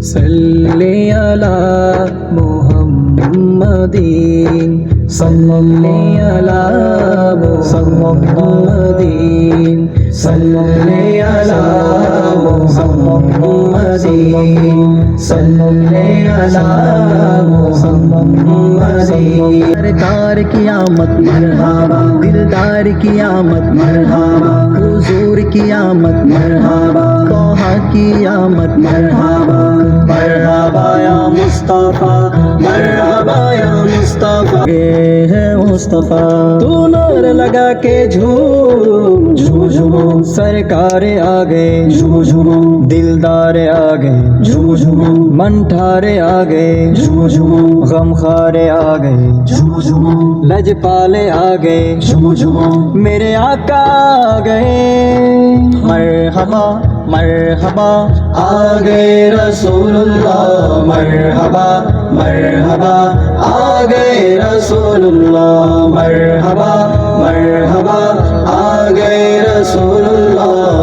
सल्ले अला मुहम्मदीन सल्ले अला मुहम्मदीन सल्ले अला मुहम्मदीन सल्ले अला मुहम्मदीन सरकार की आमद मरहबा दिलदार की आमद मरहबा हुजूर की आमद मरहबा तोहा की आमद मरहबा मरहबा या मुस्तफा मरहबा या मुस्तफा ये है मुस्तफा तू नार लगा के झूम झूम झूम सरकार आ गए झूम झूम दिलदार आ गए झूम झूम मनठारे आ गए झूम झूम गमखारे आ गए झूम झूम लजपाले आ गए झूम झूम मेरे आका आ गए मरहबा मरहबा आ गए रसूलुल्लाह मरहबा मरहबा आ गए रसूलुल्लाह मरहबा मरहबा आ गए रसूलुल्लाह